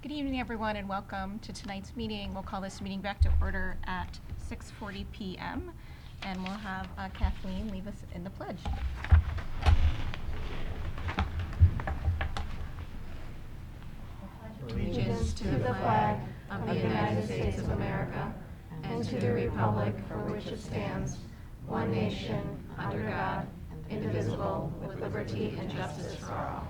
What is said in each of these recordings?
Good evening, everyone, and welcome to tonight's meeting. We'll call this meeting back to order at 6:40 p.m. and we'll have Kathleen leave us in the pledge. Allegiance to the flag of the United States of America and to the republic for which it stands, one nation, under God, indivisible, with liberty and justice for all.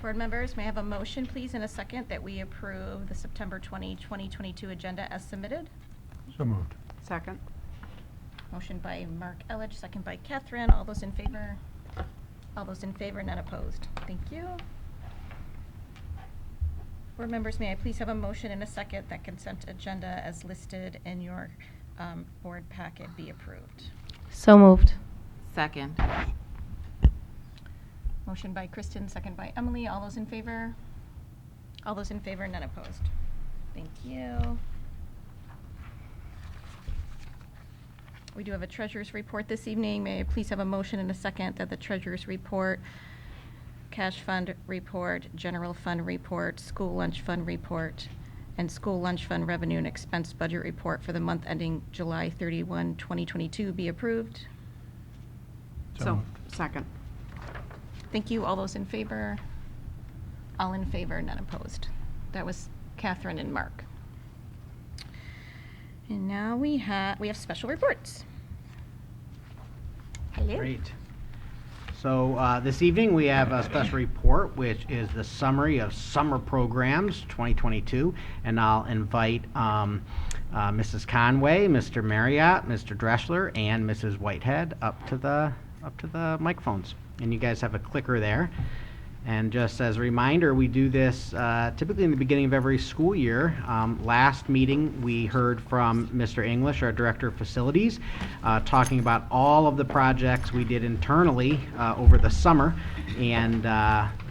Board members, may I have a motion, please, and a second that we approve the September 20, 2022 agenda as submitted? So moved. Second. Motion by Mark Elledge, second by Catherine. All those in favor? All those in favor, none opposed. Thank you. Board members, may I please have a motion and a second that consent agenda as listed in your board packet be approved? So moved. Second. Motion by Kristen, second by Emily. All those in favor? All those in favor, none opposed. Thank you. We do have a treasurer's report this evening. May I please have a motion and a second that the treasurer's report, cash fund report, general fund report, school lunch fund report, and school lunch fund revenue and expense budget report for the month ending July 31, 2022 be approved? So, second. Thank you. All those in favor? All in favor, none opposed. That was Catherine and Mark. And now we have special reports. Hello. Great. So this evening we have a special report, which is the summary of summer programs 2022, and I'll invite Mrs. Conway, Mr. Marriott, Mr. Dreschler, and Mrs. Whitehead up to the microphones. And you guys have a clicker there. And just as a reminder, we do this typically in the beginning of every school year. Last meeting, we heard from Mr. English, our Director of Facilities, talking about all of the projects we did internally over the summer. And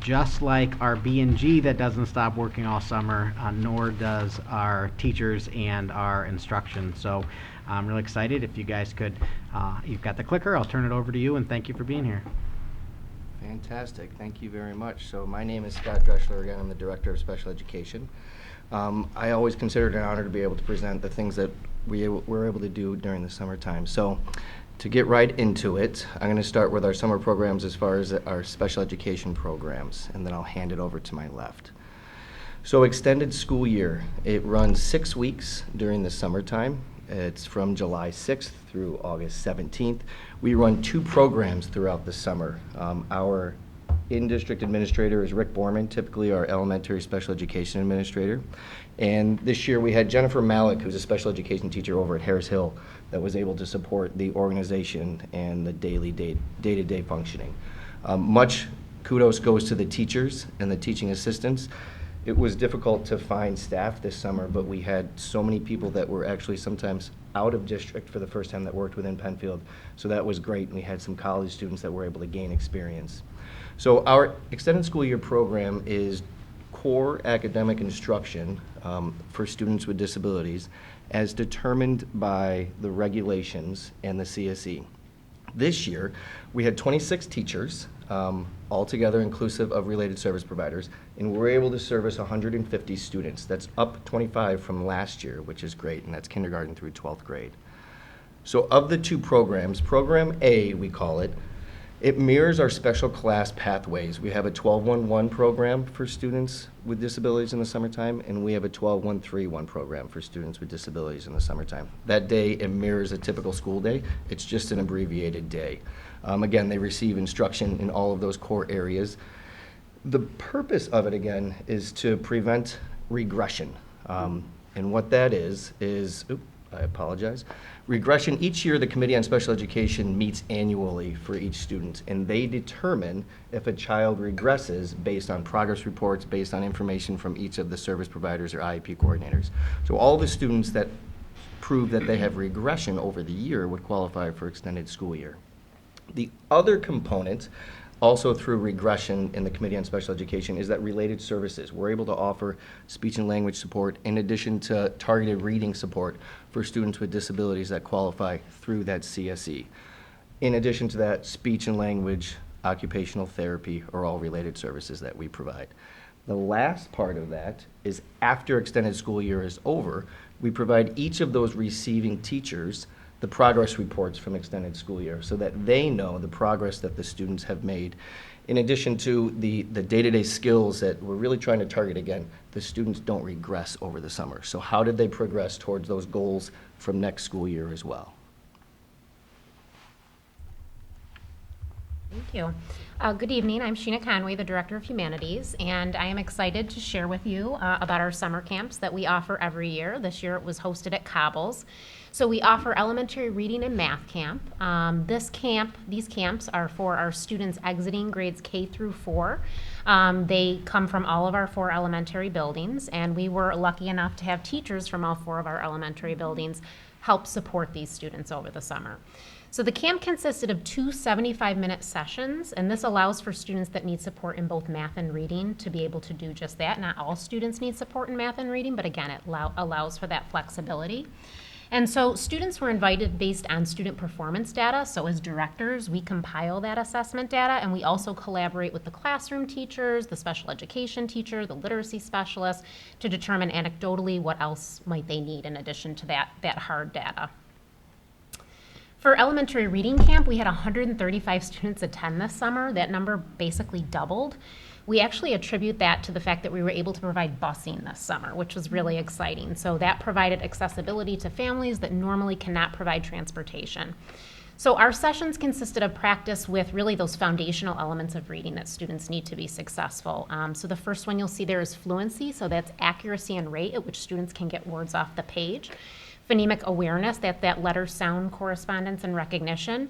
just like our B&G that doesn't stop working all summer, nor does our teachers and our instruction. So I'm really excited. If you guys could, you've got the clicker, I'll turn it over to you, and thank you for being here. Fantastic. Thank you very much. So my name is Scott Dreschler. Again, I'm the Director of Special Education. I always consider it an honor to be able to present the things that we're able to do during the summertime. So to get right into it, I'm going to start with our summer programs as far as our special education programs, and then I'll hand it over to my left. So extended school year. It runs 6 weeks during the summertime. It's from July 6th through August 17th. We run 2 programs throughout the summer. Our in-district administrator is Rick Borman, typically our elementary special education administrator. And this year we had Jennifer Malik, who's a special education teacher over at Harris Hill, that was able to support the organization and the day-to-day functioning. Much kudos goes to the teachers and the teaching assistants. It was difficult to find staff this summer, but we had so many people that were actually sometimes out of district for the first time that worked within Penfield. So that was great, and we had some college students that were able to gain experience. So our extended school year program is core academic instruction for students with disabilities as determined by the regulations and the CSE. This year, we had 26 teachers, altogether inclusive of related service providers, and we were able to service 150 students. That's up 25 from last year, which is great, and that's kindergarten through 12th grade. So of the 2 programs, Program A, we call it, it mirrors our special class pathways. We have a 12-1-1 program for students with disabilities in the summertime, and we have a 12-1-3-1 program for students with disabilities in the summertime. That day, it mirrors a typical school day. It's just an abbreviated day. Again, they receive instruction in all of those core areas. The purpose of it, again, is to prevent regression. And what that is, I apologize. Regression, each year the Committee on Special Education meets annually for each student, and they determine if a child regresses based on progress reports, based on information from each of the service providers or IEP coordinators. So all the students that prove that they have regression over the year would qualify for extended school year. The other component also through regression in the Committee on Special Education, is that related services. We're able to offer speech and language support in addition to targeted reading support for students with disabilities that qualify through that CSE. In addition to that, speech and language, occupational therapy are all related services that we provide. The last part of that is after extended school year is over, we provide each of those receiving teachers the progress reports from extended school year so that they know the progress that the students have made. In addition to the day-to-day skills that we're really trying to target, again, the students don't regress over the summer. So how did they progress towards those goals from next school year as well? Thank you. Good evening. I'm Sheena Conway, the Director of Humanities, and I am excited to share with you about our summer camps that we offer every year. This year it was hosted at Cobbles. So we offer elementary reading and math camp. These camps are for our students exiting grades K through 4. They come from all of our 4 elementary buildings, and we were lucky enough to have teachers from all 4 of our elementary buildings help support these students over the summer. So the camp consisted of 2 75-minute sessions, and this allows for students that need support in both math and reading to be able to do just that. Not all students need support in math and reading, but again, it allows for that flexibility. And so students were invited based on student performance data. So as directors, we compile that assessment data, and we also collaborate with the classroom teachers, the special education teacher, the literacy specialist, to determine anecdotally what else might they need in addition to that hard data. For elementary reading camp, we had 135 students attend this summer. That number basically doubled. We actually attribute that to the fact that we were able to provide busing this summer, which was really exciting. So that provided accessibility to families that normally cannot provide transportation. So our sessions consisted of practice with really those foundational elements of reading that students need to be successful. So the first one you'll see there is fluency, so that's accuracy and rate at which students can get words off the page. Phonemic awareness, that's that letter sound correspondence and recognition.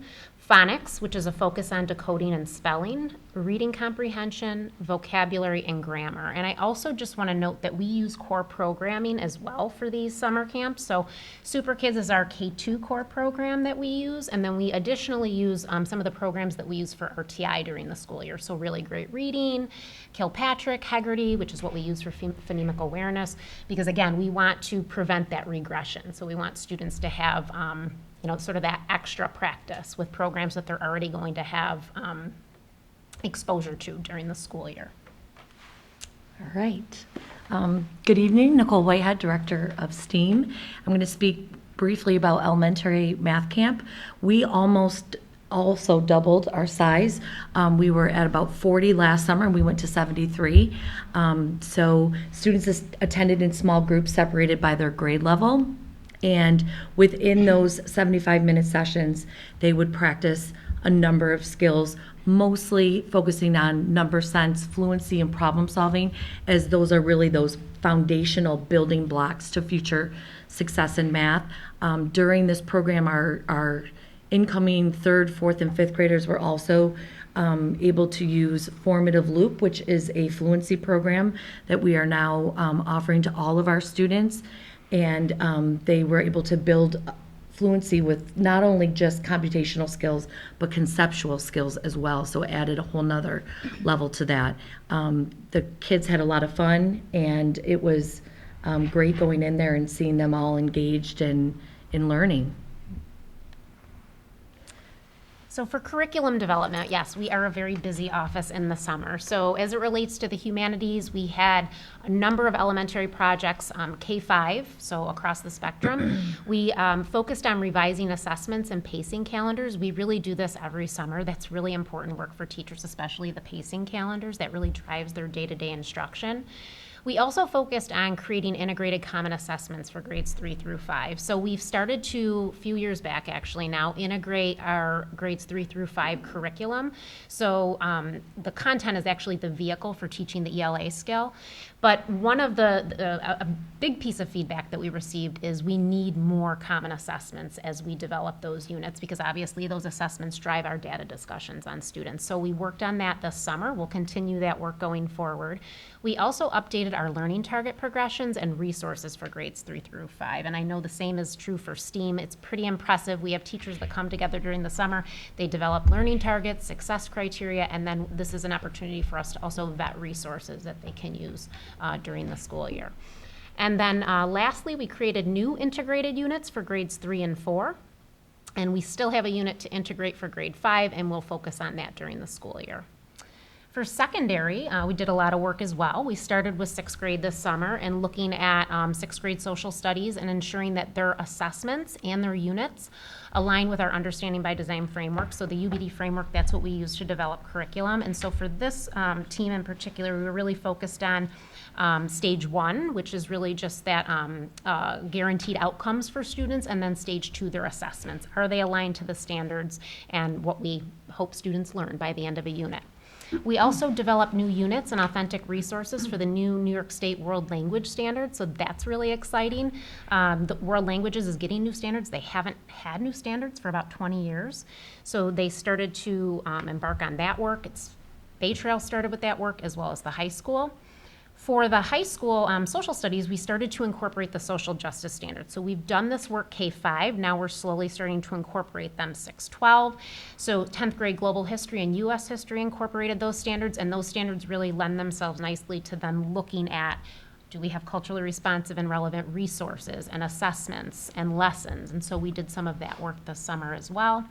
Phonics, which is a focus on decoding and spelling. Reading comprehension, vocabulary, and grammar. And I also just want to note that we use core programming as well for these summer camps. So Super Kids is our K2 core program that we use, and then we additionally use some of the programs that we use for RTI during the school year. So Really Great Reading, Kilpatrick, Hegarty, which is what we use for phonemic awareness, because again, we want to prevent that regression. So we want students to have sort of that extra practice with programs that they're already going to have exposure to during the school year. All right. Good evening, Nicole Whitehead, Director of STEAM. I'm going to speak briefly about elementary math camp. We almost also doubled our size. We were at about 40 last summer, and we went to 73. So students attended in small groups separated by their grade level. And within those 75-minute sessions, they would practice a number of skills, mostly focusing on number sense, fluency, and problem solving, as those are really those foundational building blocks to future success in math. During this program, our incoming 3rd, 4th, and 5th graders were also able to use Formative Loop, which is a fluency program that we are now offering to all of our students. And they were able to build fluency with not only just computational skills, but conceptual skills as well. So it added a whole nother level to that. The kids had a lot of fun, and it was great going in there and seeing them all engaged in learning. So for curriculum development, yes, we are a very busy office in the summer. So as it relates to the humanities, we had a number of elementary projects, K-5, so across the spectrum. We focused on revising assessments and pacing calendars. We really do this every summer. That's really important work for teachers, especially the pacing calendars. That really drives their day-to-day instruction. We also focused on creating integrated common assessments for grades 3 through 5. So we've started to, a few years back actually now, integrate our grades 3 through 5 curriculum. So the content is actually the vehicle for teaching the ELA skill. But one of a big piece of feedback that we received is we need more common assessments as we develop those units, because obviously those assessments drive our data discussions on students. So we worked on that this summer. We'll continue that work going forward. We also updated updated our learning target progressions and resources for grades 3 through 5. And I know the same is true for STEAM. It's pretty impressive. We have teachers that come together during the summer. They develop learning targets, success criteria, and then this is an opportunity for us to also vet resources that they can use during the school year. And then lastly, we created new integrated units for grades 3 and 4. And we still have a unit to integrate for grade 5, and we'll focus on that during the school year. For secondary, we did a lot of work as well. We started with 6th grade this summer and looking at 6th grade social studies and ensuring that their assessments and their units align with our Understanding by Design framework. So the UBD framework, that's what we use to develop curriculum. And so for this team in particular, we were really focused on stage 1, which is really just that guaranteed outcomes for students, and then stage 2, their assessments. Are they aligned to the standards and what we hope students learn by the end of a unit? We also developed new units and authentic resources for the new New York State World Language Standards, so that's really exciting. The World Languages is getting new standards. They haven't had new standards for about 20 years, so they started to embark on that work. Bay Trail started with that work as well as the high school. For the high school social studies, we started to incorporate the social justice standards. So we've done this work K-5. Now we're slowly starting to incorporate them 6-12. So 10th grade global history and U.S. history incorporated those standards, and those standards really lend themselves nicely to them looking at, do we have culturally responsive and relevant resources and assessments and lessons? And so we did some of that work this summer as well.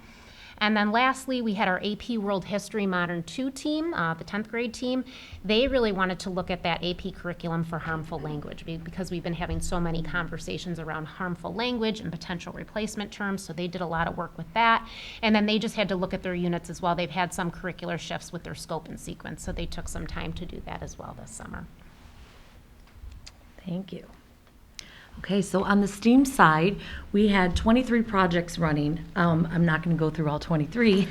And then lastly, we had our AP World History Modern 2 team, the 10th grade team. They really wanted to look at that AP curriculum for harmful language because we've been having so many conversations around harmful language and potential replacement terms, so they did a lot of work with that. And then they just had to look at their units as well. They've had some curricular shifts with their scope and sequence, so they took some time to do that as well this summer. Thank you. Okay, so on the STEAM side, we had 23 projects running. I'm not going to go through all 23,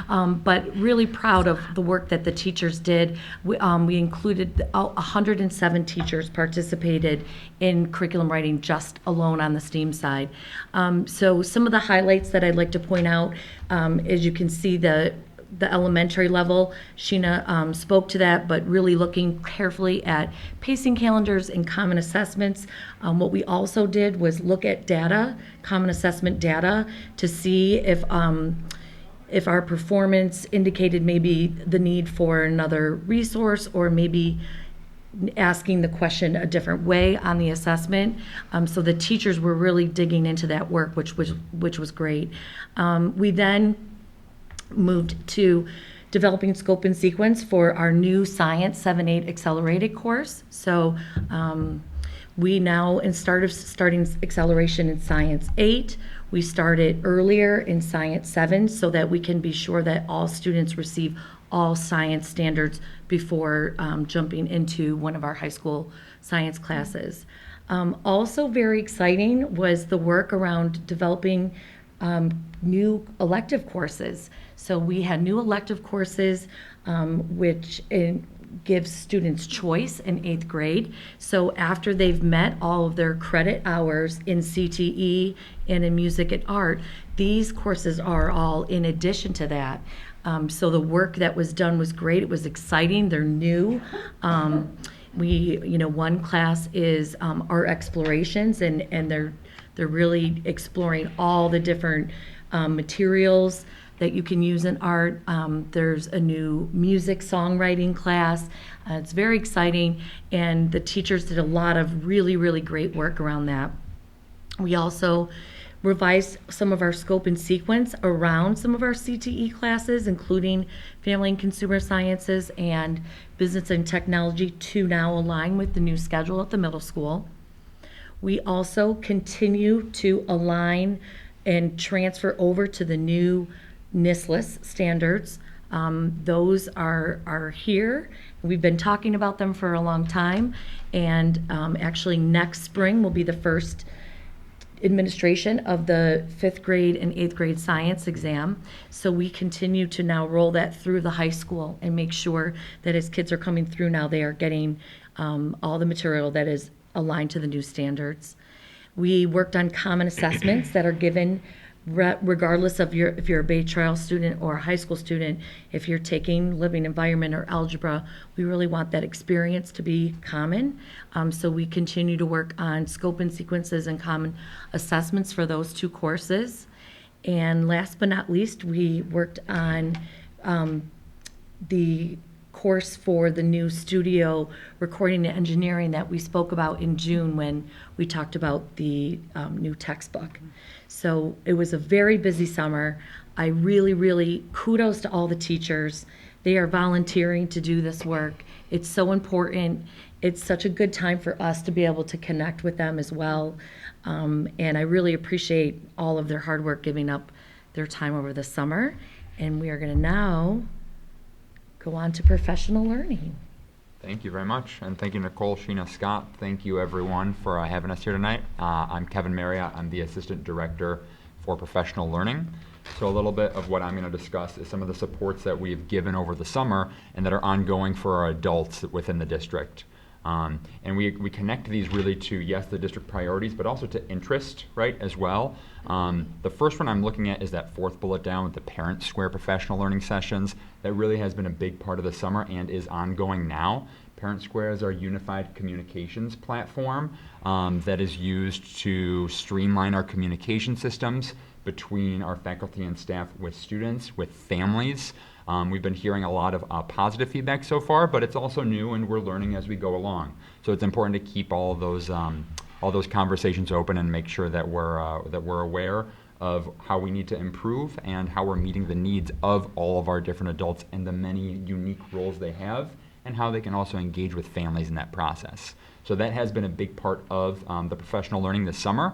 but really proud of the work that the teachers did. We included 107 teachers participated in curriculum writing just alone on the STEAM side. So some of the highlights that I'd like to point out, as you can see, the elementary level, Sheena spoke to that, but really looking carefully at pacing calendars and common assessments. What we also did was look at data, common assessment data, to see if our performance indicated maybe the need for another resource or maybe asking the question a different way on the assessment. So the teachers were really digging into that work, which was great. We then moved to developing scope and sequence for our new Science 7-8 accelerated course. So we now, instead of starting acceleration in Science 8, we started earlier in Science 7 so that we can be sure that all students receive all science standards before jumping into one of our high school science classes. Also very exciting was the work around developing new elective courses. So we had new elective courses, which gives students choice in 8th grade. So after they've met all of their credit hours in CTE and in music and art, these courses are all in addition to that. So the work that was done was great. It was exciting. They're new. One class is art explorations, and they're really exploring all the different materials that you can use in art. There's a new music songwriting class. It's very exciting, and the teachers did a lot of really, really great work around that. We also revised some of our scope and sequence around some of our CTE classes, including Family and Consumer Sciences and Business and Technology, to now align with the new schedule at the middle school. We also continue to align and transfer over to the new NISLIS standards. Those are here. We've been talking about them for a long time, and actually next spring will be the first administration of the 5th grade and 8th grade science exam. So we continue to now roll that through the high school and make sure that as kids are coming through now, they are getting all the material that is aligned to the new standards. We worked on common assessments that are given regardless of if you're a Bay Trial student or a high school student, if you're taking living environment or algebra, we really want that experience to be common. So we continue to work on scope and sequences and common assessments for those two courses. And last but not least, we worked on the course for the new studio recording and engineering that we spoke about in June when we talked about the new textbook. So it was a very busy summer. I really kudos to all the teachers. They are volunteering to do this work. It's so important. It's such a good time for us to be able to connect with them as well. And I really appreciate all of their hard work giving up their time over the summer. And we are going to now go on to professional learning. Thank you very much, and thank you, Nicole, Sheena, Scott. Thank you, everyone, for having us here tonight. I'm Kevin Marriott. I'm the Assistant Director for Professional Learning. So a little bit of what I'm going to discuss is some of the supports that we've given over the summer and that are ongoing for our adults within the district. And we connect these really to, yes, the district priorities, but also to interest, right, as well. The first one I'm looking at is that fourth bullet down with the Parent Square professional learning sessions. That really has been a big part of the summer and is ongoing now. Parent Square is our unified communications platform that is used to streamline our communication systems between our faculty and staff, with students, with families. We've been hearing a lot of positive feedback so far, but it's also new and we're learning as we go along. So it's important to keep all those conversations open and make sure that we're aware of how we need to improve and how we're meeting the needs of all of our different adults and the many unique roles they have, and how they can also engage with families in that process. So that has been a big part of the professional learning this summer.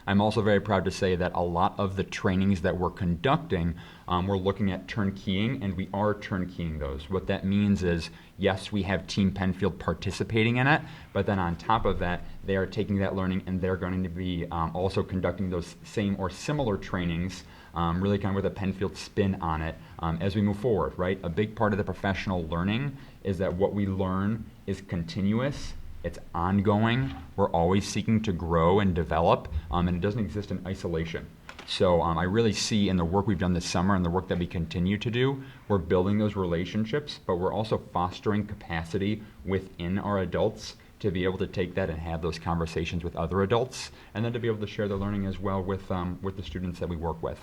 I'm also very proud to say that a lot of the trainings that we're conducting, we're looking at turnkeying, and we are turnkeying those. What that means is, yes, we have Team Penfield participating in it, but then on top of that, they are taking that learning and they're going to be also conducting those same or similar trainings, really kind of with a Penfield spin on it as we move forward, right? A big part of the professional learning is that what we learn is continuous. It's ongoing. We're always seeking to grow and develop, and it doesn't exist in isolation. So I really see in the work we've done this summer and the work that we continue to do, we're building those relationships, but we're also fostering capacity within our adults to be able to take that and have those conversations with other adults, and then to be able to share their learning as well with the students that we work with.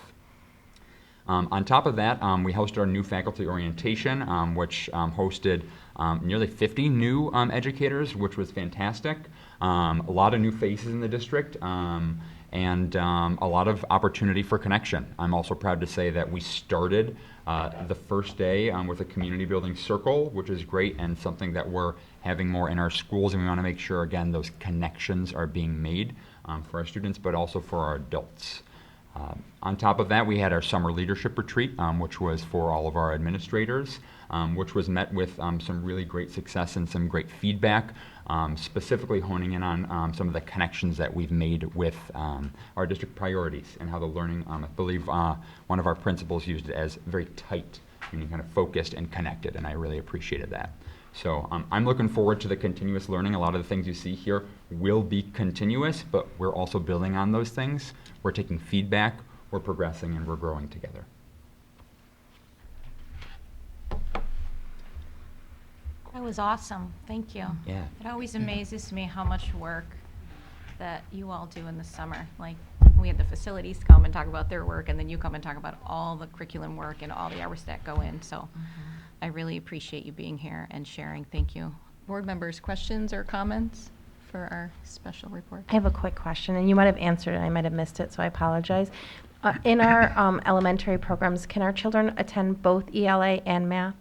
On top of that, we hosted our new faculty orientation, which hosted nearly 50 new educators, which was fantastic. A lot of new faces in the district, and a lot of opportunity for connection. I'm also proud to say that we started the first day with a community building circle, which is great and something that we're having more in our schools, and we want to make sure, again, those connections are being made for our students, but also for our adults. On top of that, we had our summer leadership retreat, which was for all of our administrators, which was met with some really great success and some great feedback, specifically honing in on some of the connections that we've made with our district priorities and how the learning, I believe one of our principals used it as very tight, meaning kind of focused and connected, and I really appreciated that. So I'm looking forward to the continuous learning. A lot of the things you see here will be continuous, but we're also building on those things. We're taking feedback, we're progressing, and we're growing together. That was awesome. Thank you. Yeah. It always amazes me how much work that you all do in the summer. Like, we had the facilities come and talk about their work, and then you come and talk about all the curriculum work and all the hours that go in. So I really appreciate you being here and sharing. Thank you. Board members, questions or comments for our special report? I have a quick question, and you might have answered it, I might have missed it, so I apologize. In our elementary programs, can our children attend both ELA and math?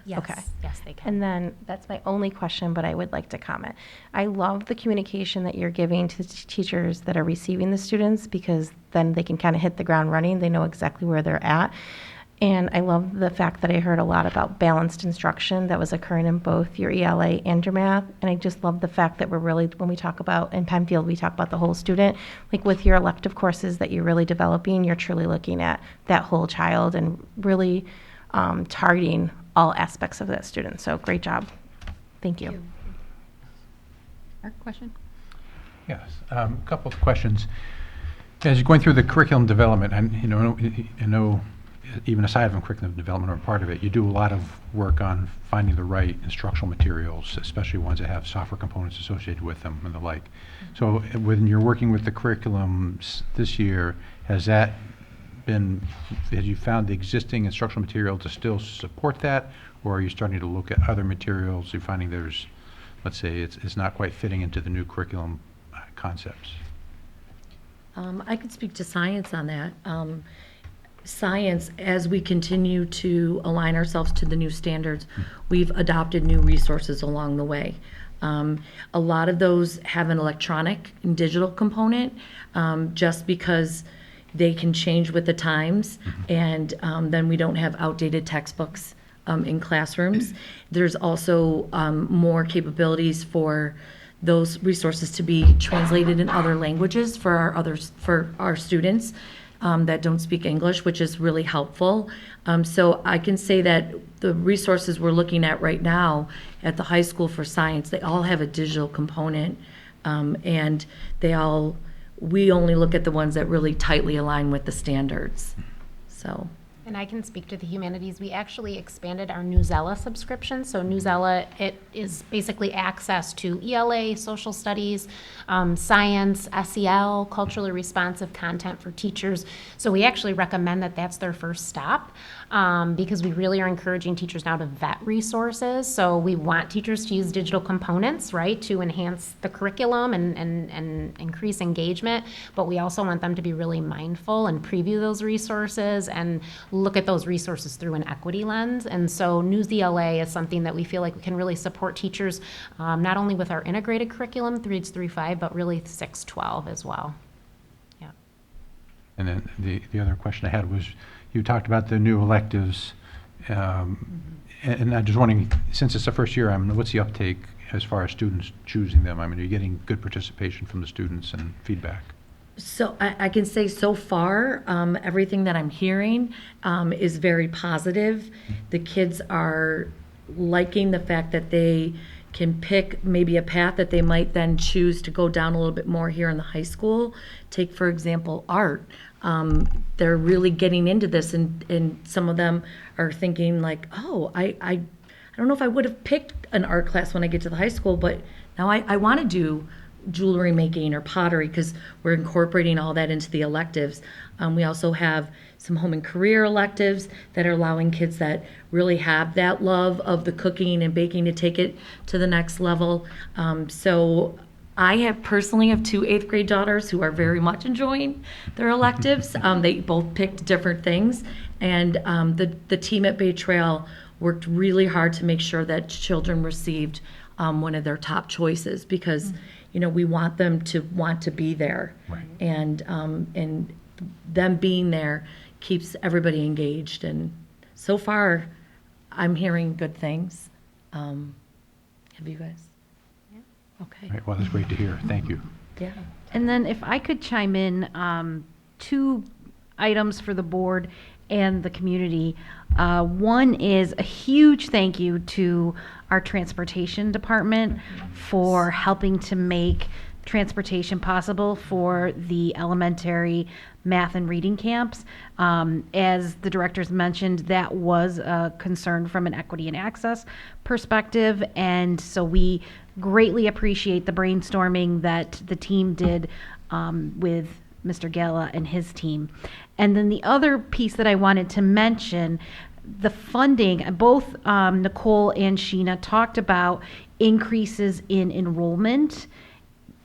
Yes. Okay. Yes, they can. And then, that's my only question, but I would like to comment. I love the communication that you're giving to teachers that are receiving the students, because then they can kind of hit the ground running. They know exactly where they're at. And I love the fact that I heard a lot about balanced instruction that was occurring in both your ELA and your math. And I just love the fact that we're really, when we talk about, in Penfield, we talk about the whole student. Like with your elective courses that you're really developing, you're truly looking at that whole child and really targeting all aspects of that student. So great job. Thank you. Mark, question? Yes, a couple of questions. As you're going through the curriculum development, and I know, even aside from curriculum development or part of it, you do a lot of work on finding the right instructional materials, especially ones that have software components associated with them and the like. So when you're working with the curriculums this year, have you found the existing instructional material to still support that, or are you starting to look at other materials? You're finding there's, let's say, it's not quite fitting into the new curriculum concepts? I could speak to science on that. Science, as we continue to align ourselves to the new standards, we've adopted new resources along the way. A lot of those have an electronic and digital component, just because they can change with the times, and then we don't have outdated textbooks in classrooms. There's also more capabilities for those resources to be translated in other languages for our students that don't speak English, which is really helpful. So I can say that the resources we're looking at right now at the high school for science, they all have a digital component, and we only look at the ones that really tightly align with the standards. So. And I can speak to the humanities. We actually expanded our Newsella subscription. So Newsella, it is basically access to ELA, social studies, science, SEL, culturally responsive content for teachers. So we actually recommend that that's their first stop, because we really are encouraging teachers now to vet resources. So we want teachers to use digital components, right, to enhance the curriculum and increase engagement. But we also want them to be really mindful and preview those resources and look at those resources through an equity lens. And so News ELA is something that we feel like we can really support teachers, not only with our integrated curriculum, grades 3-5, but really 6-12 as well. Yeah. And then the other question I had was, you talked about the new electives, and I'm just wondering, since it's the first year, what's the uptake as far as students choosing them? Are you getting good participation from the students and feedback? So I can say so far, everything that I'm hearing is very positive. The kids are liking the fact that they can pick maybe a path that they might then choose to go down a little bit more here in the high school. Take, for example, art. They're really getting into this, and some of them are thinking like, oh, I don't know if I would have picked an art class when I get to the high school, but now I want to do jewelry making or pottery, because we're incorporating all that into the electives. We also have some home and career electives that are allowing kids that really have that love of the cooking and baking to take it to the next level. So I personally have 2 8th grade daughters who are very much enjoying their electives. They both picked different things, and the team at Bay Trail worked really hard to make sure that children received one of their top choices, because we want them to want to be there, right. And them being there keeps everybody engaged. And so far, I'm hearing good things. Have you guys? Yeah. Okay. All right, well, that's great to hear. Thank you. Yeah. And then if I could chime in, 2 items for the board and the community. One is a huge thank you to our transportation department for helping to make transportation possible for the elementary math and reading camps. As the directors mentioned, that was a concern from an equity and access perspective, and so we greatly appreciate the brainstorming that the team did with Mr. Gala and his team. And then the other piece that I wanted to mention, the funding, both Nicole and Sheena talked about increases in enrollment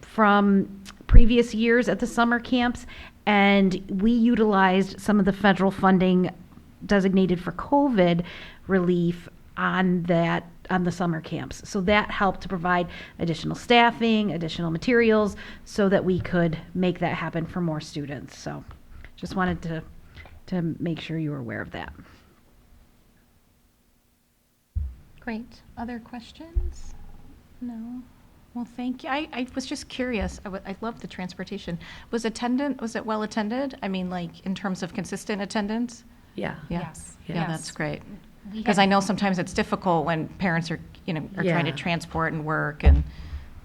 from previous years at the summer camps, and we utilized some of the federal funding designated for COVID relief on the summer camps. So that helped to provide additional staffing, additional materials, so that we could make that happen for more students. So just wanted to make sure you were aware of that. Great. Other questions? No? Well, thank you. I was just curious. I love the transportation. Was it well attended? In terms of consistent attendance? Yeah. Yes. Yeah, that's great. We Because had- I know sometimes it's difficult when parents are, are trying to Yeah. transport and work and,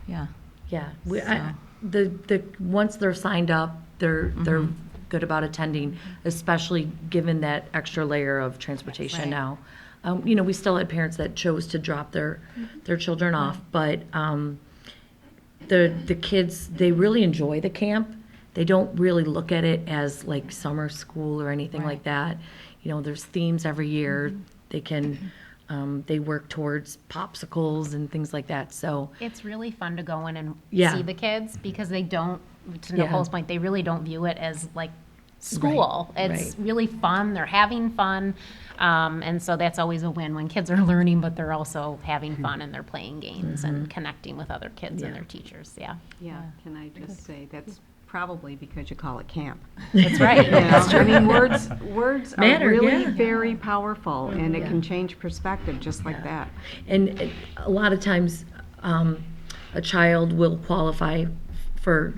yeah. Yeah. So- The once they're signed up, they're good about attending, especially given that extra layer of transportation now. We still had parents that chose to drop their children off, but the kids, they really enjoy the camp. They don't really look at it as like summer school or anything like that. There's themes every year. They can they work towards popsicles and things like that. So It's really fun to go in and Yeah. see the kids because they don't, to Yeah. Nicole's point, they really don't view it as like school. Right, It's right. really fun. They're having fun. And so that's always a win when kids are learning, but they're also having fun and they're playing games and connecting with other kids and their teachers. Yeah. Yeah, can I just say, that's probably because you call it camp. That's right. You know, I mean, words Matter, are really yeah. very powerful, and it can change perspective just like that. And a lot of times, a child will qualify for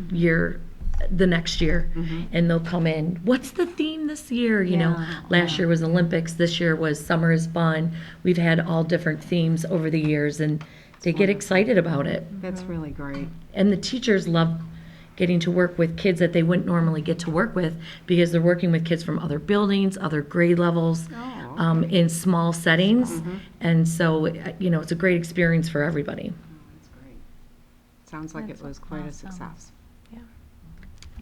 the next year, and they'll come in, what's the theme this year? Last year was Olympics, this year was summer is fun. We've had all different themes over the years, and they get excited about it. That's really great. And the teachers love getting to work with kids that they wouldn't normally get to work with because they're working with kids from other buildings, other grade levels, in small settings. And so, it's a great experience for everybody. That's great. Sounds like it was quite a success.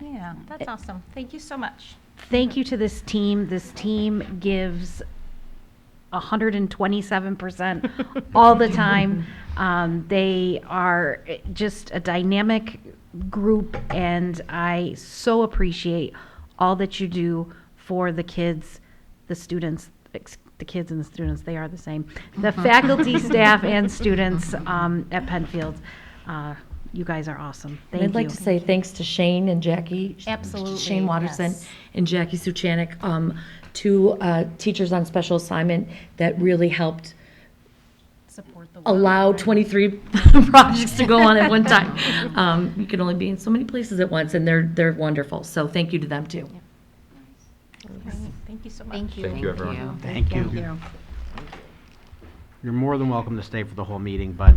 Yeah, that's awesome. Thank you so much. Thank you to this team. This team gives 127% all the time. They are just a dynamic group, and I so appreciate all that you do for the kids, the students, the kids and the students, they are the same. The faculty, staff, and students at Penfield. You guys are awesome. Thank And I'd like you. to say thanks to Shane and Jackie. Absolutely, Shane Watterson yes. and Jackie Suchanik, two teachers on special assignment that really helped Support the allow 23 projects to go on at one time. You can only be in so many places at once, and they're wonderful. So thank you to them too. Thank you so much. Thank you. Thank you, everyone. Thank you. You're more than welcome to stay for the whole meeting, but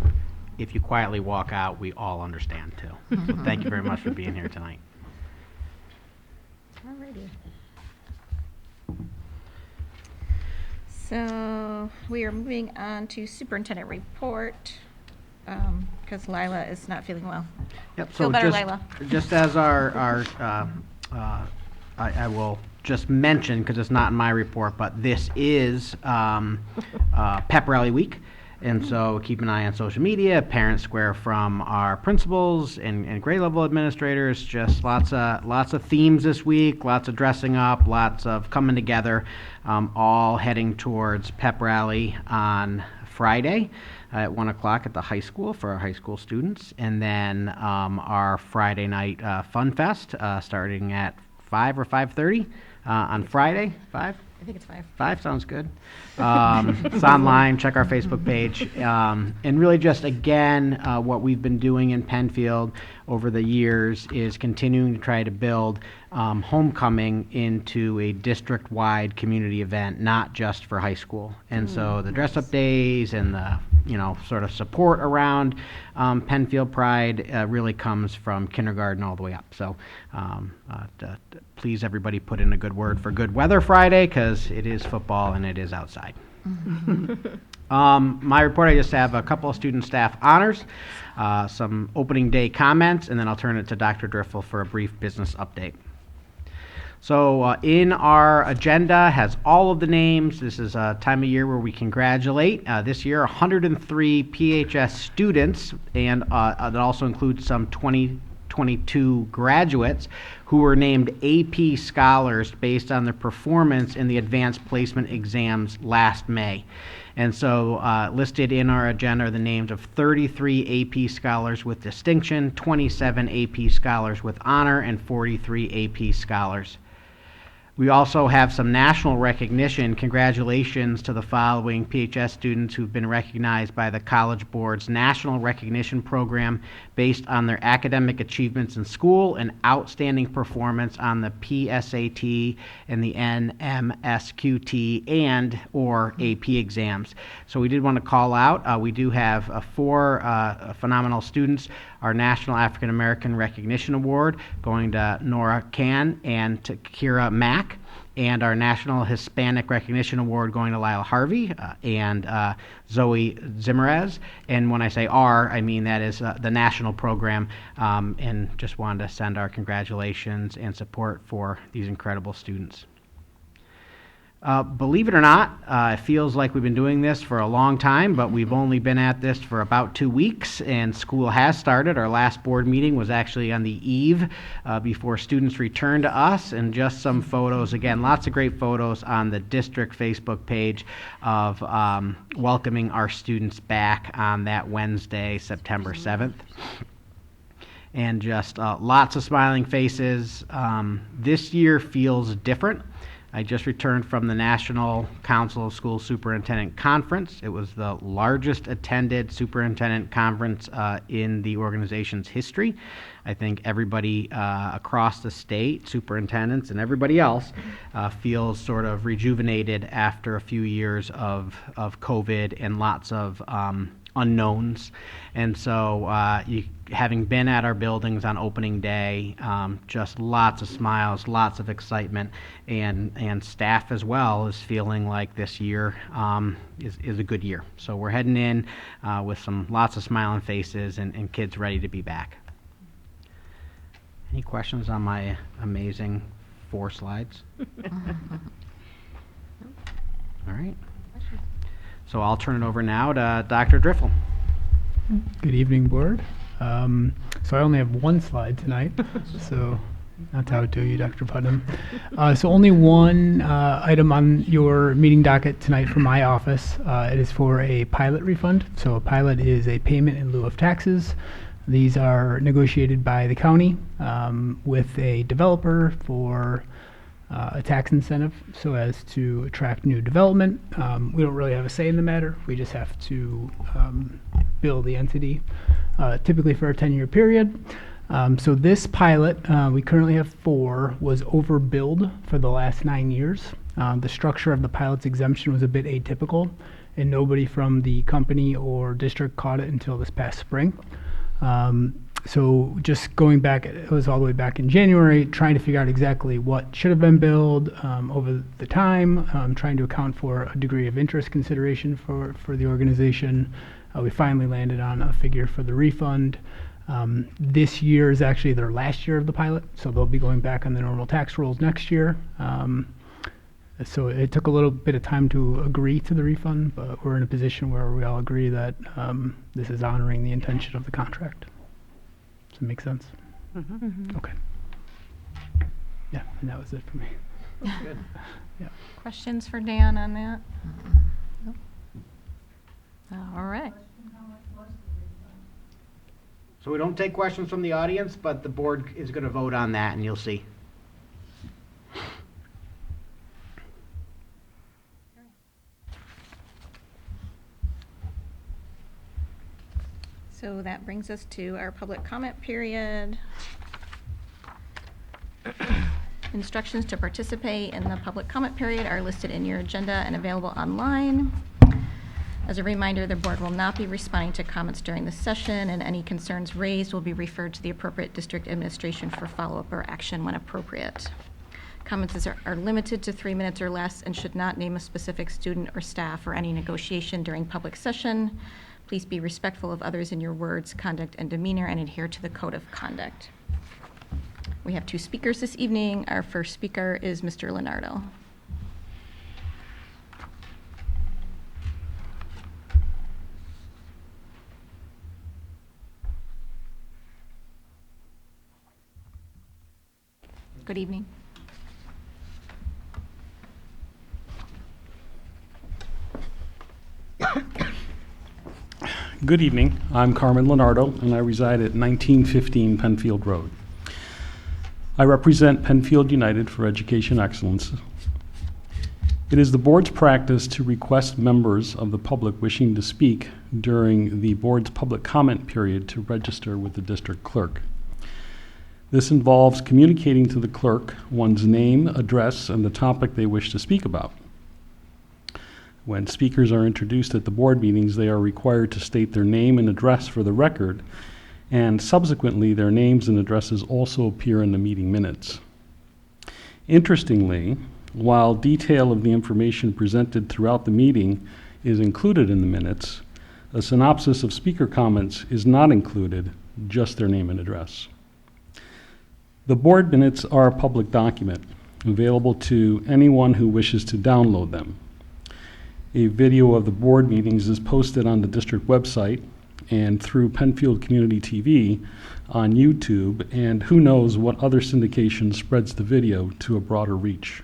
if you quietly walk out, we all understand too. So thank you very much for being here tonight. Alrighty. So we are moving on to superintendent report, because Lila is not feeling well. Yep. Feel So better, just, Lila. just as I will just mention, because it's not in my report, but this is Pep Rally Week. And so keep an eye on social media, parents square from our principals and grade level administrators, just lots of themes this week, lots of dressing up, lots of coming together, all heading towards Pep Rally on Friday at 1 o'clock at the high school for our high school students. And then our Friday night Fun Fest starting at 5 or 5:30 on Friday. 5? I think it's 5. 5 sounds good. It's online. Check our Facebook page. And really just, again, what we've been doing in Penfield over the years is continuing to try to build homecoming into a district-wide community event, not just for high school. And so the dress-up days and the sort of support around Penfield Pride really comes from kindergarten all the way up. So please, everybody, put in a good word for Good Weather Friday, because it is football and it is outside. My report, I just have a couple of student staff honors, some opening day comments, and then I'll turn it to Dr. Driffel for a brief business update. So in our agenda has all of the names. This is a time of year where we congratulate. This year, 103 PHS students, and that also includes some 2022 graduates who were named AP Scholars based on their performance in the advanced placement exams last May. And so listed in our agenda are the names of 33 AP Scholars with distinction, 27 AP Scholars with honor, and 43 AP Scholars. We also have some national recognition. Congratulations to the following PHS students who've been recognized by the College Board's National Recognition Program based on their academic achievements in school and outstanding performance on the PSAT and the NMSQT and or AP exams. So we did want to call out, we do have 4 phenomenal students. Our National African American Recognition Award going to Nora Can and to Kira Mack, and our National Hispanic Recognition Award going to Lyle Harvey and Zoe Zimerez. And when I say R, I mean that is the national program, and just wanted to send our congratulations and support for these incredible students. Believe it or not, it feels like we've been doing this for a long time, but we've only been at this for about 2 weeks, and school has started. Our last board meeting was actually on the eve before students returned to us, and just some photos, again, lots of great photos on the district Facebook page of welcoming our students back on that Wednesday, September 7th. And just lots of smiling faces. This year feels different. I just returned from the National Council of School Superintendent Conference. It was the largest attended superintendent conference in the organization's history. I think everybody across the state, superintendents and everybody else, feels sort of rejuvenated after a few years of COVID and lots of unknowns. And so having been at our buildings on opening day, just lots of smiles, lots of excitement, and staff as well is feeling like this year is a good year. So we're heading in with lots of smiling faces and kids ready to be back. Any questions on my amazing 4 slides? All right. So I'll turn it over now to Dr. Driffel. Good evening, board. So I only have 1 slide tonight, so not to outdo you, Dr. Putnam. So only 1 item on your meeting docket tonight from my office. It is for a pilot refund. So a pilot is a payment in lieu of taxes. These are negotiated by the county with a developer for a tax incentive so as to attract new development. We don't really have a say in the matter. We just have to bill the entity, typically for a 10-year period. So this pilot, we currently have 4, was overbilled for the last 9 years. The structure of the pilot's exemption was a bit atypical, and nobody from the company or district caught it until this past spring. So just going back, it was all the way back in January, trying to figure out exactly what should have been billed over the time, trying to account for a degree of interest consideration for the organization. We finally landed on a figure for the refund. This year is actually their last year of the pilot, so they'll be going back on the normal tax rolls next year. So it took a little bit of time to agree to the refund, but we're in a position where we all agree that this is honoring the intention of the contract. Does it make sense? Mm-hmm. Okay. Yeah, and that was it for me. Good. Yeah. Questions for Dan on that? Nope. All right. So we don't take questions from the audience, but the board is going to vote on that, and you'll see. So that brings us to our public comment period. Instructions to participate in the public comment period are listed in your agenda and available online. As a reminder, the board will not be responding to comments during the session, and any concerns raised will be referred to the appropriate district administration for follow-up or action when appropriate. Comments are limited to 3 minutes or less and should not name a specific student or staff or any negotiation during public session. Please be respectful of others in your words, conduct, and demeanor, and adhere to the code of conduct. We have 2 speakers this evening. Our first speaker is Mr. Leonardo. Good evening. Good evening. I'm Carmen Leonardo, and I reside at 1915 Penfield Road. I represent Penfield United for Education Excellence. It is the board's practice to request members of the public wishing to speak during the board's public comment period to register with the district clerk. This involves communicating to the clerk one's name, address, and the topic they wish to speak about. When speakers are introduced at the board meetings, they are required to state their name and address for the record, and subsequently their names and addresses also appear in the meeting minutes. Interestingly, while detail of the information presented throughout the meeting is included in the minutes, a synopsis of speaker comments is not included, just their name and address. The board minutes are a public document, available to anyone who wishes to download them. A video of the board meetings is posted on the district website and through Penfield Community TV on YouTube, and who knows what other syndication spreads the video to a broader reach.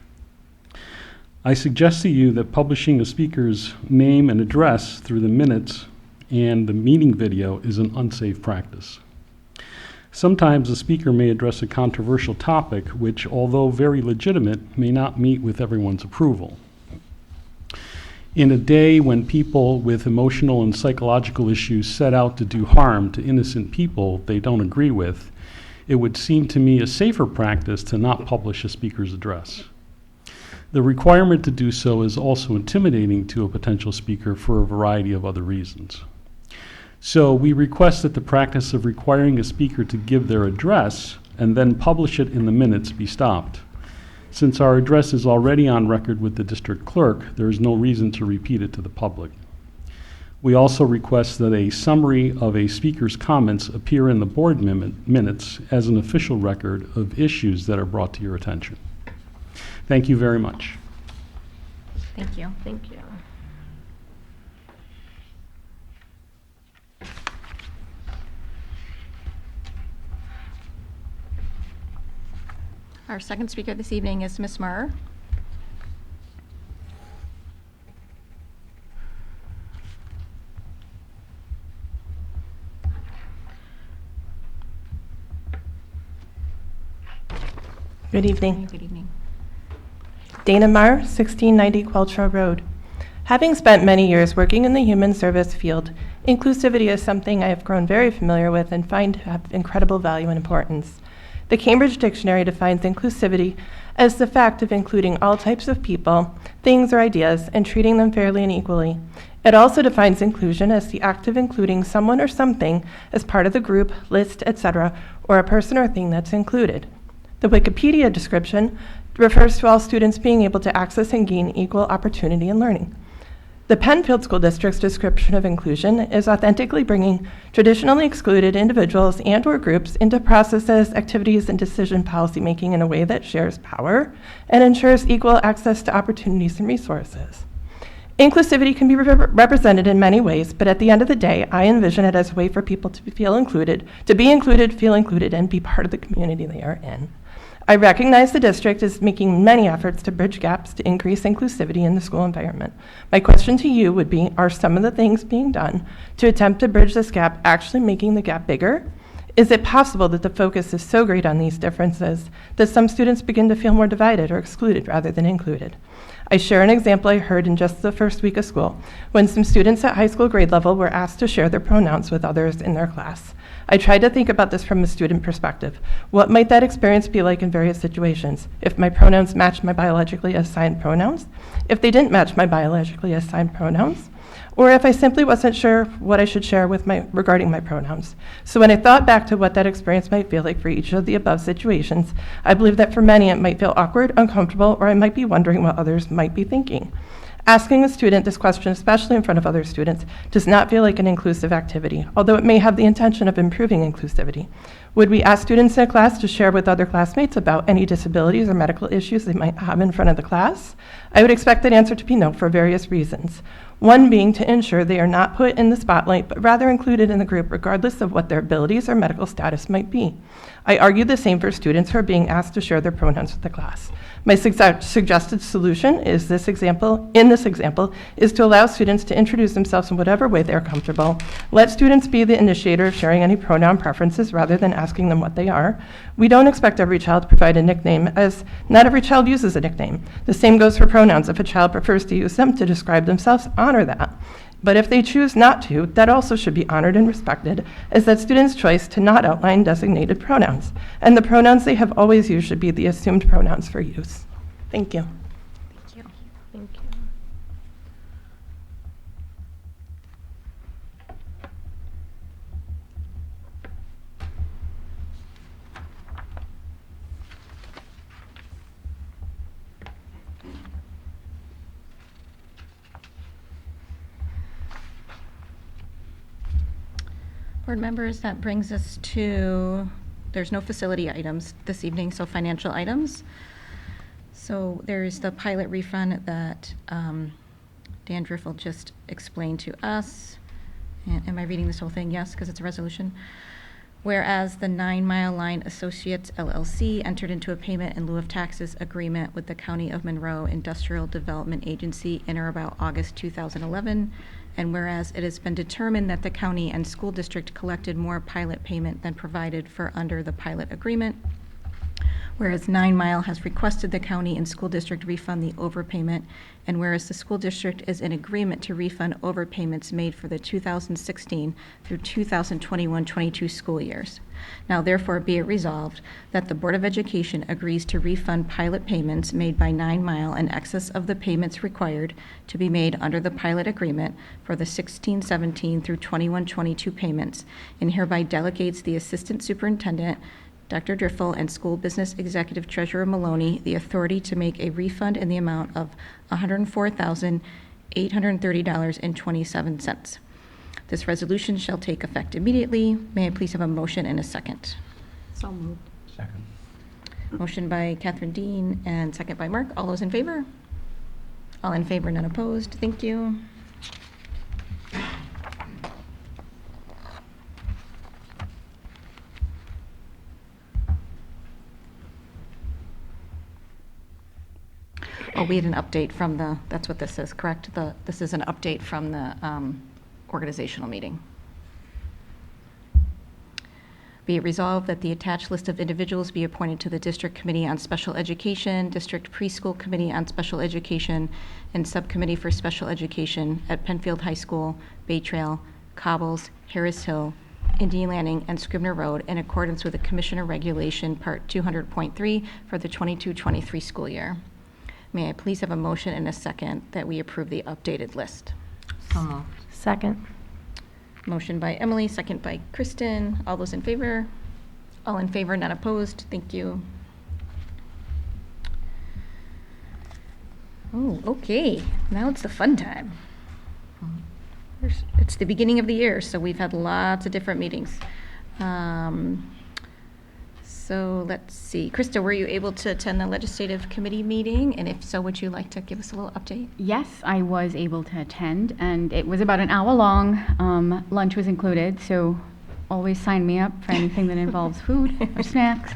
I suggest to you that publishing a speaker's name and address through the minutes and the meeting video is an unsafe practice. Sometimes a speaker may address a controversial topic which, although very legitimate, may not meet with everyone's approval. In a day when people with emotional and psychological issues set out to do harm to innocent people they don't agree with, it would seem to me a safer practice to not publish a speaker's address. The requirement to do so is also intimidating to a potential speaker for a variety of other reasons. So we request that the practice of requiring a speaker to give their address and then publish it in the minutes be stopped. Since our address is already on record with the district clerk, there is no reason to repeat it to the public. We also request that a summary of a speaker's comments appear in the board minutes as an official record of issues that are brought to your attention. Thank you very much. Thank you. Thank you. Our second speaker this evening is Ms. Murr. Good evening. Good evening. Dana Marr, 1690 Queltra Road. Having spent many years working in the human service field, inclusivity is something I have grown very familiar with and find to have incredible value and importance. The Cambridge Dictionary defines inclusivity as the fact of including all types of people, things, or ideas, and treating them fairly and equally. It also defines inclusion as the act of including someone or something as part of the group, list, etc., or a person or thing that's included. The Wikipedia description refers to all students being able to access and gain equal opportunity in learning. The Penfield School District's description of inclusion is authentically bringing traditionally excluded individuals and/or groups into processes, activities, and decision policymaking in a way that shares power and ensures equal access to opportunities and resources. Inclusivity can be represented in many ways, but at the end of the day, I envision it as a way for people to feel included, feel included, and be part of the community they are in. I recognize the district is making many efforts to bridge gaps to increase inclusivity in the school environment. My question to you would be, are some of the things being done to attempt to bridge this gap actually making the gap bigger? Is it possible that the focus is so great on these differences that some students begin to feel more divided or excluded rather than included? I share an example I heard in just the first week of school, when some students at high school grade level were asked to share their pronouns with others in their class. I tried to think about this from a student perspective. What might that experience be like in various situations? If my pronouns matched my biologically assigned pronouns? If they didn't match my biologically assigned pronouns? Or if I simply wasn't sure what I should share regarding my pronouns? So when I thought back to what that experience might feel like for each of the above situations, I believe that for many it might feel awkward, uncomfortable, or I might be wondering what others might be thinking. Asking a student this question, especially in front of other students, does not feel like an inclusive activity, although it may have the intention of improving inclusivity. Would we ask students in a class to share with other classmates about any disabilities or medical issues they might have in front of the class? I would expect that answer to be no for various reasons. One being to ensure they are not put in the spotlight, but rather included in the group regardless of what their abilities or medical status might be. I argue the same for students who are being asked to share their pronouns with the class. My suggested solution is in this example, is to allow students to introduce themselves in whatever way they're comfortable. Let students be the initiator of sharing any pronoun preferences rather than asking them what they are. We don't expect every child to provide a nickname, as not every child uses a nickname. The same goes for pronouns. If a child prefers to use them to describe themselves, honor that. But if they choose not to, that also should be honored and respected, as that student's choice to not outline designated pronouns. And the pronouns they have always used should be the assumed pronouns for use. Thank you. Thank you. Thank you. Board members, that brings us to, there's no facility items this evening, so financial items. So there's the pilot refund that Dan Driffel just explained to us. And am I reading this whole thing? Yes, because it's a resolution. Whereas the 9 Mile Line Associates LLC entered into a payment in lieu of taxes agreement with the County of Monroe Industrial Development Agency in or about August 2011. And whereas it has been determined that the county and school district collected more pilot payment than provided for under the pilot agreement. Whereas 9 Mile has requested the county and school district refund the overpayment, and whereas the school district is in agreement to refund overpayments made for the 2016 through 2021-22 school years. Now therefore be it resolved that the Board of Education agrees to refund pilot payments made by 9 Mile in excess of the payments required to be made under the pilot agreement for the 16-17 through 21-22 payments, and hereby delegates the Assistant Superintendent Dr. Driffel and School Business Executive Treasurer Maloney the authority to make a refund in the amount of $104,830.27. This resolution shall take effect immediately. May I please have a motion and a second? So moved. Second. Motion by Catherine Dean and second by Mark. All those in favor? All in favor, none opposed. Thank you. Oh, we had an update from the, that's what this is, correct? This is an update from the organizational meeting. Be it resolved that the attached list of individuals be appointed to the District Committee on Special Education, District Preschool Committee on Special Education, and Subcommittee for Special Education at Penfield High School, Bay Trail, Cobbles, Harris Hill, Indian Landing, and Scribner Road in accordance with the Commissioner Regulation Part 200.3 for the 22-23 school year. May I please have a motion and a second that we approve the updated list? So moved. Second. Motion by Emily, second by Kristen. All those in favor? All in favor, none opposed. Thank you. Oh, okay. Now it's the fun time. It's the beginning of the year, so we've had lots of different meetings. So let's see. Krista, were you able to attend the legislative committee meeting? And if so, would you like to give us a little update? Yes, I was able to attend, and it was about an hour long. Lunch was included, so always sign me up for anything that involves food or snacks.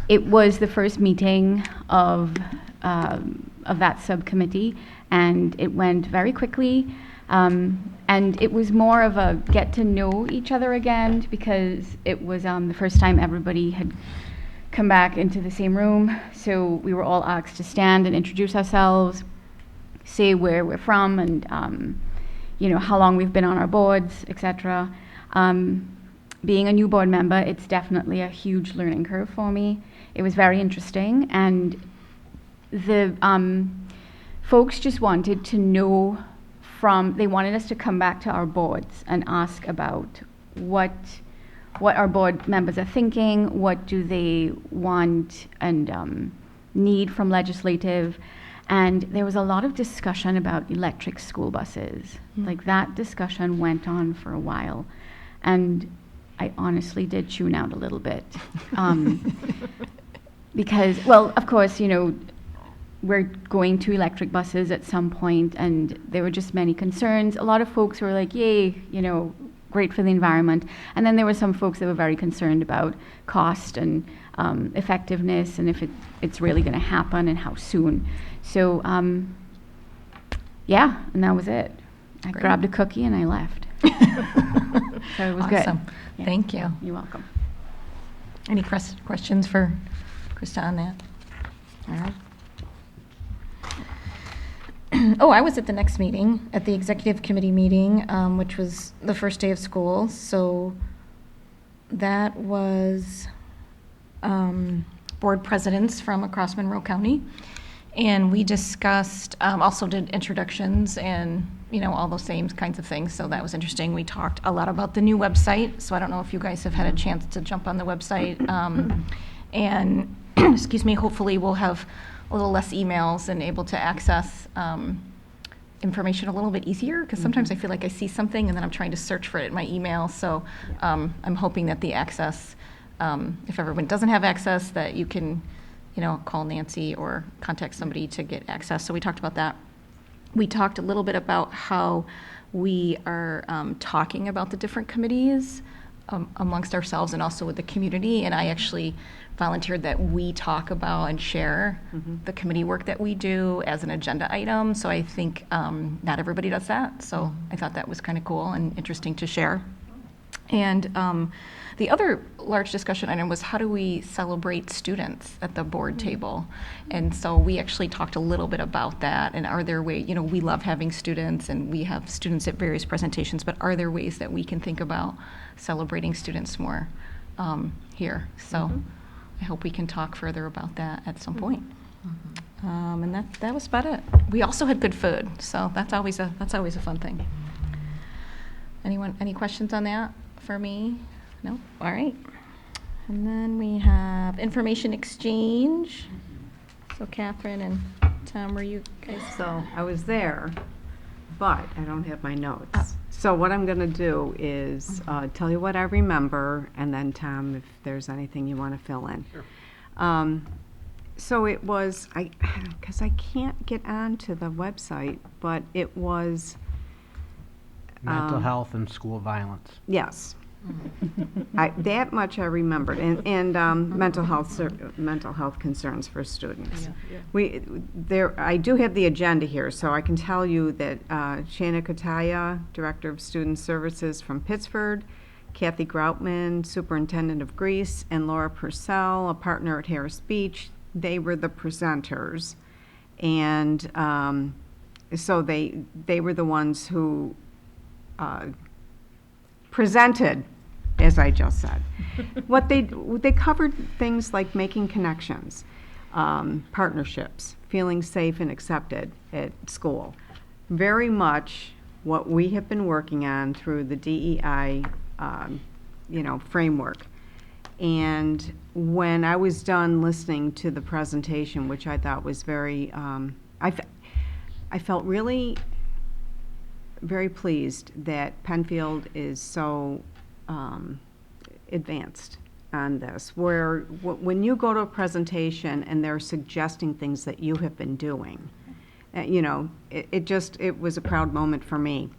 It was the first meeting of that subcommittee, and it went very quickly. And it was more of a get to know each other again, because it was the first time everybody had come back into the same room. So we were all asked to stand and introduce ourselves, say where we're from, and how long we've been on our boards, etc. Being a new board member, it's definitely a huge learning curve for me. It was very interesting, and the folks just wanted to know they wanted us to come back to our boards and ask about what our board members are thinking, what do they want and need from legislative. And there was a lot of discussion about electric school buses. Like, that discussion went on for a while. And I honestly did tune out a little bit. Because, well, of course, we're going to electric buses at some point, and there were just many concerns. A lot of folks were like, yay, you know, great for the environment. And then there were some folks that were very concerned about cost and effectiveness, and if it's really going to happen and how soon. So, yeah, and that was it. I Great. grabbed a cookie and I left. So it was Awesome. good. Yeah. Thank you. You're welcome. Any questions for Krista on that? All right. Oh, I was at the next meeting, at the executive committee meeting, which was the first day of school. So that was board presidents from across Monroe County. And we discussed, also did introductions and, you know, all those same kinds of things. So that was interesting. We talked a lot about the new website. So I don't know if you guys have had a chance to jump on the website. And, excuse me, hopefully we'll have a little less emails and able to access information a little bit easier, because sometimes I feel like I see something and then I'm trying to search for it in my email. So I'm hoping that the access, if everyone doesn't have access, that you can, you know, call Nancy or contact somebody to get access. So we talked about that. We talked a little bit about how we are talking about the different committees amongst ourselves and also with the community. And I actually volunteered that we talk about and share the committee work that we do as an agenda item. So I think not everybody does that. So I thought that was kind of cool and interesting to share. And the other large discussion item was, how do we celebrate students at the board table? And so we actually talked a little bit about that. And are there ways, you know, we love having students and we have students at various presentations, but are there ways that we can think about celebrating students more here? So I hope we can talk further about that at some point. And that was about it. We also had good food, so that's always a fun thing. Anyone, any questions on that for me? No? All right. And then we have information exchange. So Catherine and Tom, were you guys? So I was there, but I don't have my notes. So what I'm going to do is tell you what I remember, and then Tom, if there's anything you want to fill in. Sure. So it was, because I can't get onto the website, but it was Mental health and school violence. Yes. That much I remembered, and mental health concerns for students. I do have the agenda here, so I can tell you that Shana Kataya, Director of Student Services from Pittsford, Kathy Groutman, Superintendent of Greece, and Laura Purcell, a partner at Harris Beach, they were the presenters, and so they were the ones who presented, as I just said. What they covered things like making connections, partnerships, feeling safe and accepted at school. Very much what we have been working on through the DEI, framework. And when I was done listening to the presentation, which I thought was very, I felt really very pleased that Penfield is so advanced on this, where when you go to a presentation and they're suggesting things that you have been doing, it was a proud moment for me.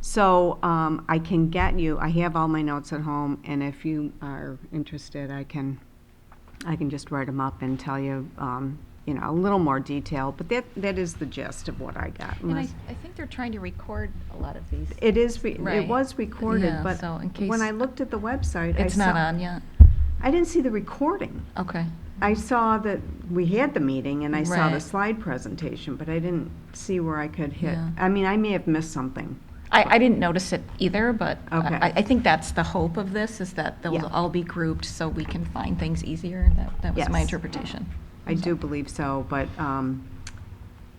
So I can get you, I have all my notes at home, and if you are interested, I can just write them up and tell you a little more detail, but that is the gist of what I got. And I think they're trying to record a lot of these. It is. Right. It was recorded, Yeah, but so in case when I looked at the website, it's not on yet. I didn't see the recording. Okay. I saw that we had the meeting, and I saw the Right. slide presentation, but I didn't see where I could hit. Yeah. I mean, I may have missed something. I didn't notice it either, but Okay. I think that's the hope of this, is that they'll Yeah. all be grouped so we can find things easier. That was my Yes. interpretation. I do believe so, but,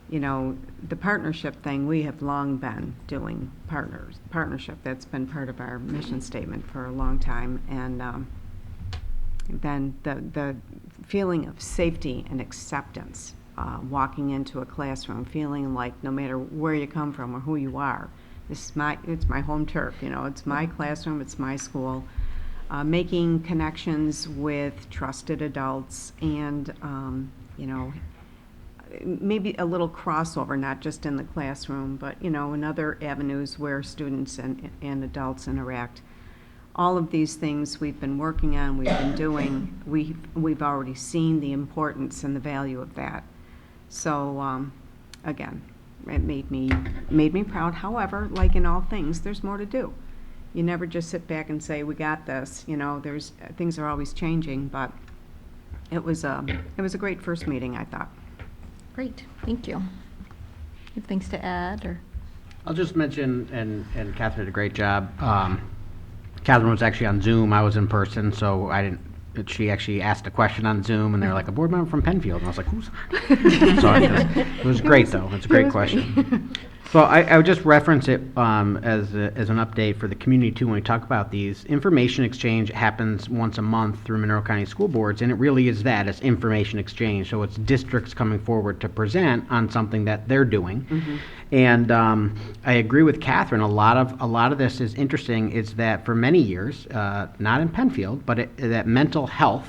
the partnership thing, we have long been doing partnership. That's been part of our mission statement for a long time. And then the feeling of safety and acceptance, walking into a classroom, feeling like no matter where you come from or who you are, it's my home turf, it's my classroom, it's my school. Making connections with trusted adults and, maybe a little crossover, not just in the classroom, but, in other avenues where students and adults interact. All of these things we've been working on, we've been doing, we've already seen the importance and the value of that. So, again, it made me proud. However, like in all things, there's more to do. You never just sit back and say, we got this. Things are always changing, but it was a great first meeting, I thought. Great, thank you. You have things to add, or? I'll just mention, and Catherine did a great job. Catherine was actually on Zoom. I was in person, so I didn't. She actually asked a question on Zoom, and they're like, a board member from Penfield. And I was like, who's on? So it was great, though. It's a great question. So I would just reference it as an update for the community, too, when we talk about these. Information exchange happens once a month through Monroe County School Boards, and it really is that. It's information exchange. So it's districts coming forward to present on something that they're doing. Mm-hmm. And I agree with Catherine. A lot of this is interesting. Is that for many years, not in Penfield, but that mental health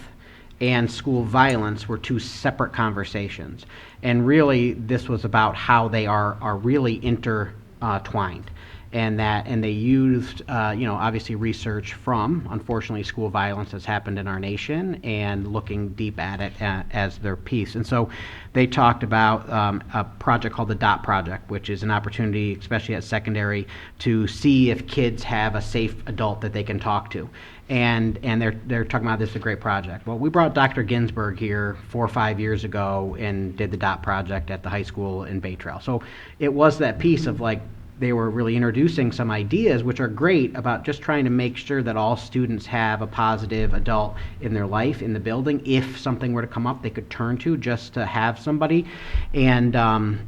and school violence were two separate conversations. And really, this was about how they are really intertwined. And they used, obviously research from, unfortunately, school violence that's happened in our nation and looking deep at it as their piece. And so they talked about a project called the DOT Project, which is an opportunity, especially at secondary, to see if kids have a safe adult that they can talk to. And they're talking about this is a great project. Well, we brought Dr. Ginsburg here 4 or 5 years ago and did the DOT Project at the high school in Bay Trail. So it was that piece of like, they were really introducing some ideas, which are great, about just trying to make sure that all students have a positive adult in their life, in the building. If something were to come up, they could turn to just to have somebody. And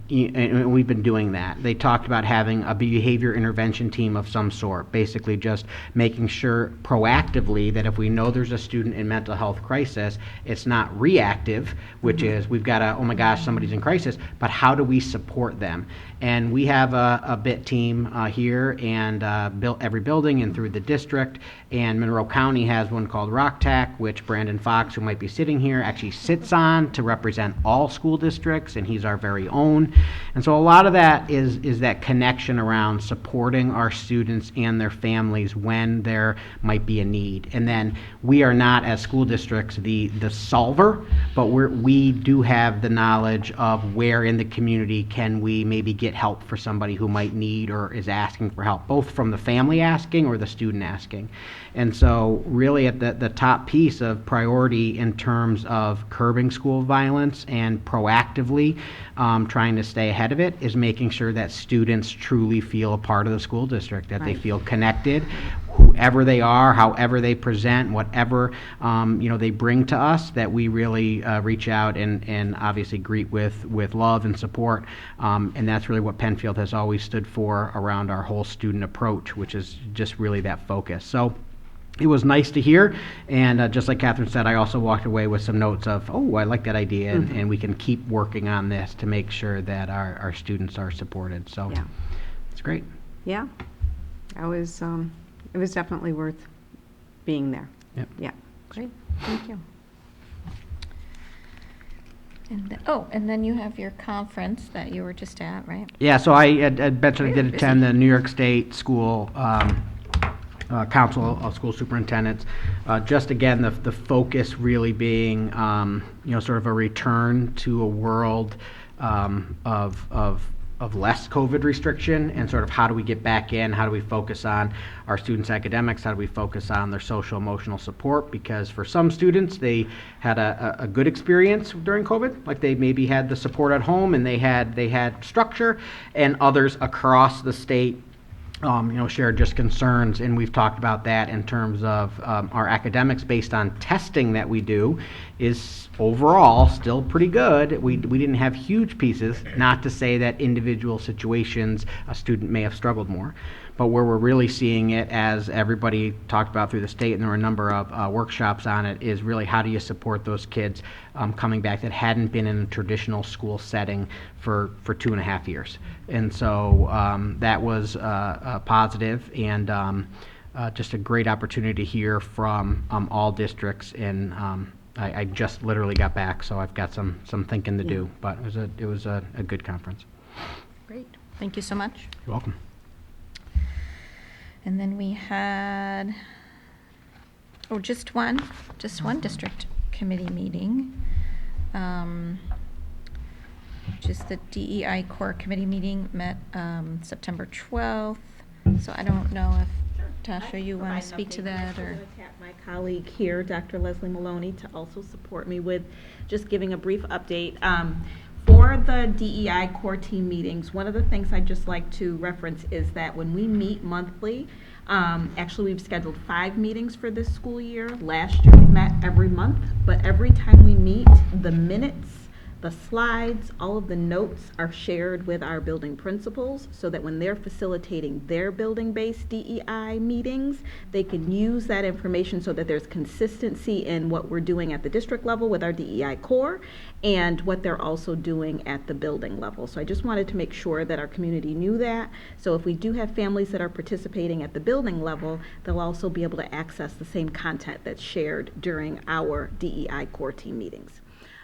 we've been doing that. They talked about having a behavior intervention team of some sort, basically just making sure proactively that if we know there's a student in mental health crisis, it's not reactive, which is we've got oh my gosh, somebody's in crisis, but how do we support them? And we have a BIT team here and built every building and through the district. And Monroe County has one called RockTAC, which Brandon Fox, who might be sitting here, actually sits on to represent all school districts, and he's our very own. And so a lot of that is that connection around supporting our students and their families when there might be a need. And then we are not, as school districts, the solver, but we do have the knowledge of where in the community can we maybe get help for somebody who might need or is asking for help, both from the family asking or the student asking. And so really at the top piece of priority in terms of curbing school violence and proactively trying to stay ahead of it is making sure that students truly feel a part of the school district, that they feel connected, whoever they are, however they present, whatever they bring to us, that we really reach out and obviously greet with love and support. And that's really what Penfield has always stood for around our whole student approach, which is just really that focus. So it was nice to hear, and just like Catherine said, I also walked away with some notes of, I like that idea, and we can keep working on this to make sure that our students are supported. So it's great. Yeah, it was definitely worth being there. Yep. Yeah. Great, thank you. And then you have your conference that you were just at, right? Yeah, so I mentioned I did attend the New York State School Council of School Superintendents. Just again, the focus really being, sort of a return to a world of less COVID restriction, and sort of how do we get back in, how do we focus on our students' academics, how do we focus on their social emotional support, because for some students they had a good experience during COVID, like they maybe had the support at home and they had structure, and others across the state shared just concerns, and we've talked about that in terms of our academics based on testing that we do is overall still pretty good. We didn't have huge pieces, not to say that individual situations a student may have struggled more, but where we're really seeing it, as everybody talked about through the state, and there were a number of workshops on it, is really how do you support those kids coming back that hadn't been in a traditional school setting for 2.5 years. And so that was positive, and just a great opportunity to hear from all districts and I just literally got back, so I've got some thinking to do. But it was a good conference. Great. Thank you so much. You're welcome. And then we had, just one district committee meeting. Just the DEI core committee meeting met September 12th. So I don't know if, Tasha, you want to speak to that, or? I'm going to tap my colleague here, Dr. Leslie Maloney, to also support me with just giving a brief update. For the DEI core team meetings, one of the things I'd just like to reference is that when we meet monthly, actually we've scheduled 5 meetings for this school year. Last year we met every month, but every time we meet, the minutes, the slides, all of the notes are shared with our building principals so that when they're facilitating their building-based DEI meetings, they can use that information so that there's consistency in what we're doing at the district level with our DEI core and what they're also doing at the building level. So I just wanted to make sure that our community knew that. So if we do have families that are participating at the building level, they'll also be able to access the same content that's shared during our DEI core team meetings.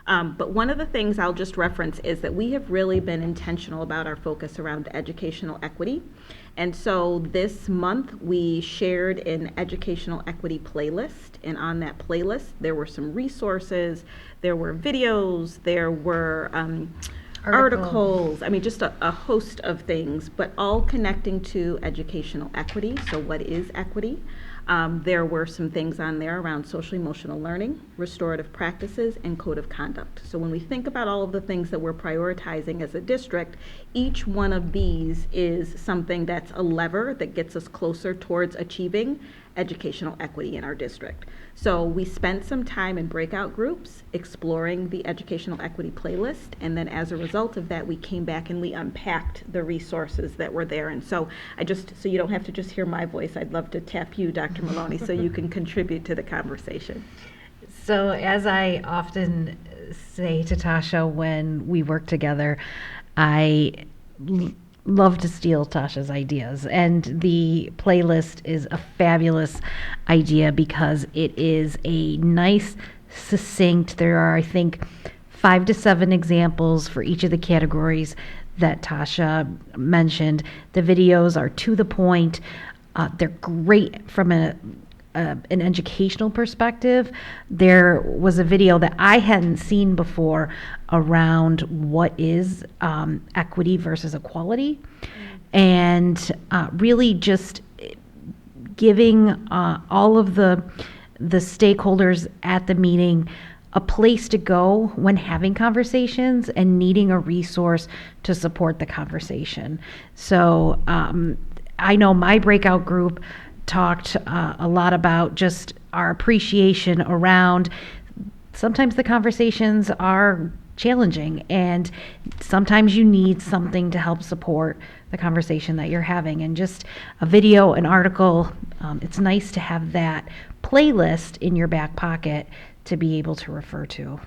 But one of the things I'll just reference is that we have really been intentional about our focus around educational equity. And so this month we shared an educational equity playlist, and on that playlist there were some resources, there were videos, there were articles, I mean just a host of things, but all connecting to educational equity. So what is equity? There were some things on there around social emotional learning, restorative practices, and code of conduct. So when we think about all of the things that we're prioritizing as a district, each one of these is something that's a lever that gets us closer towards achieving educational equity in our district. So we spent some time in breakout groups exploring the educational equity playlist, and then as a result of that, we came back and we unpacked the resources that were there. And so so you don't have to just hear my voice, I'd love to tap you, Dr. Maloney, so you can contribute to the conversation. So as I often say to Tasha when we work together, I love to steal Tasha's ideas, and the playlist is a fabulous idea because it is a nice, succinct, there are, I think, 5 to 7 examples for each of the categories that Tasha mentioned. The videos are to the point. They're great from an educational perspective. There was a video that I hadn't seen before around what is equity versus equality, and really just giving all of the stakeholders at the meeting a place to go when having conversations and needing a resource to support the conversation. So I know my breakout group talked a lot about just our appreciation around sometimes the conversations are challenging, and sometimes you need something to help support the conversation that you're having. And just a video, an article, it's nice to have that playlist in your back pocket to be able to refer to.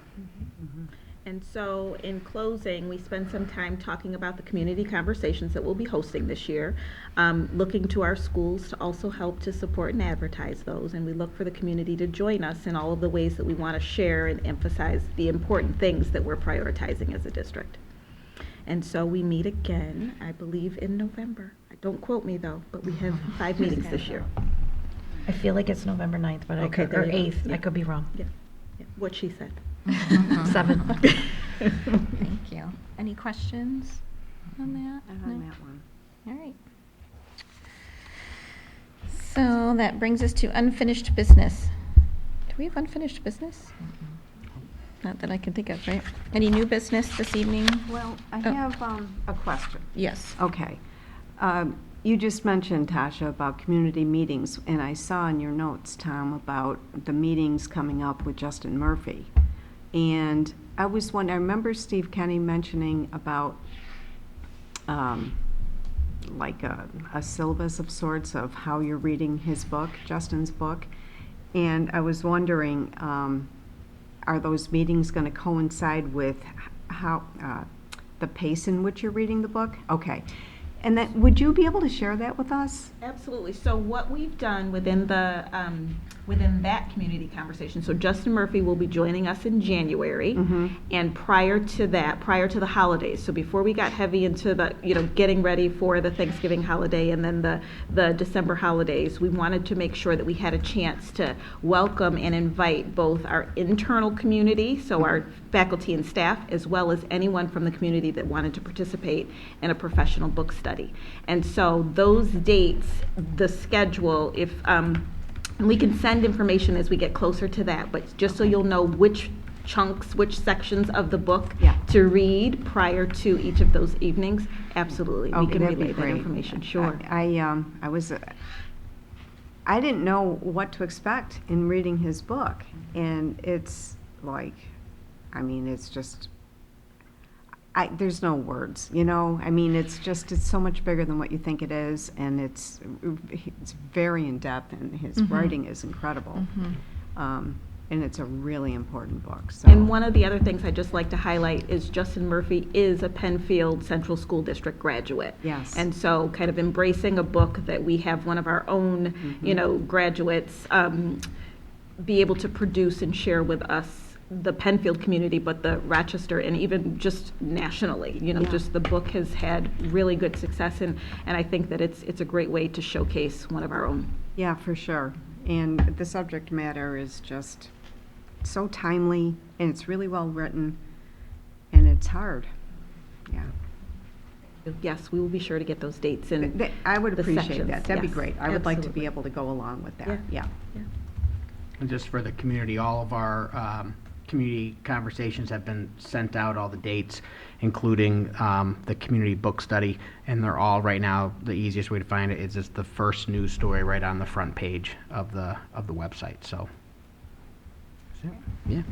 And so in closing, we spent some time talking about the community conversations that we'll be hosting this year, looking to our schools to also help to support and advertise those, and we look for the community to join us in all of the ways that we want to share and emphasize the important things that we're prioritizing as a district. And so we meet again, I believe, in November. Don't quote me though, but we have 5 meetings this year. I feel like it's November 9th, but Okay, or there you go. 8th. Yeah. I could be wrong. Yeah, what she said. 7. Thank you. Any questions on that? On No? that one. All right. So that brings us to unfinished business. Do we have unfinished business? Not that I can think of, right? Any new business this evening? Well, I Oh. have a question. Yes. Okay. You just mentioned, Tasha, about community meetings, and I saw in your notes, Tom, about the meetings coming up with Justin Murphy. And I was wondering, I remember Steve Kenny mentioning about like a syllabus of sorts of how you're reading his book, Justin's book. And I was wondering, are those meetings going to coincide with how the pace in which you're reading the book? Okay. And then, would you be able to share that with us? Absolutely. So what we've done within the within that community conversation. So Justin Murphy will be joining us in January, Mm-hmm. and prior to that, prior to the holidays, so before we got heavy into the, getting ready for the Thanksgiving holiday and then the December holidays, we wanted to make sure that we had a chance to welcome and invite both our internal community, so our faculty and staff, as well as anyone from the community that wanted to participate in a professional book study. And so those dates, the schedule, if we can send information as we get closer to that, but just so you'll know which chunks, which sections of the book Yeah. to read prior to each of those evenings, absolutely, we Okay, can that'd be relay that great. information, sure. I didn't know what to expect in reading his book, and it's like, it's just, there's no words, it's so much bigger than what you think it is, and it's very in-depth, and his writing is incredible. And it's a really important book, so. And one of the other things I'd just like to highlight is Justin Murphy is a Penfield Central School District graduate. Yes. And so kind of embracing a book that we have one of our own, graduates be able to produce and share with us, the Penfield community, but the Rochester and even just nationally, just the book has had really good success, and I think that it's a great way to showcase one of our own. Yeah, for sure. And the subject matter is just so timely, and it's really well written, and it's hard. Yeah. Yes, we will be sure to get those dates and I would the appreciate sections, that. That'd be yes, great. I would like to absolutely. be able to go along with that. Yeah. And just for the community, all of our community conversations have been sent out, all the dates, including the community book study, and they're all right now, the easiest way to find it is just the first news story right on the front page of the website, so. Yeah.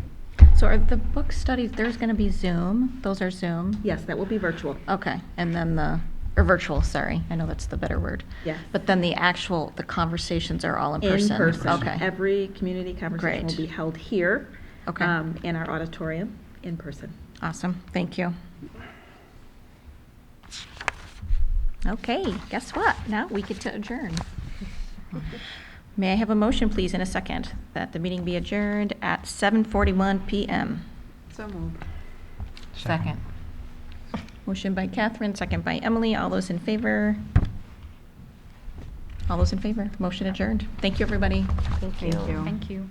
So are the book studies, there's going to be Zoom, those are Zoom? Yes, that will be virtual. Okay, and then or virtual, sorry, I know that's the better word. Yes. But then the conversations are all in person? In person. Okay. Every community conversation Great. will be held here. Okay. In our auditorium, in person. Awesome, thank you. Okay, guess what? Now we get to adjourn. May I have a motion, please, in a second, that the meeting be adjourned at 7:41 PM? So moved. Second. Motion by Catherine, second by Emily. All those in favor? All those in favor? Motion adjourned. Thank you, everybody. Thank you. Thank you.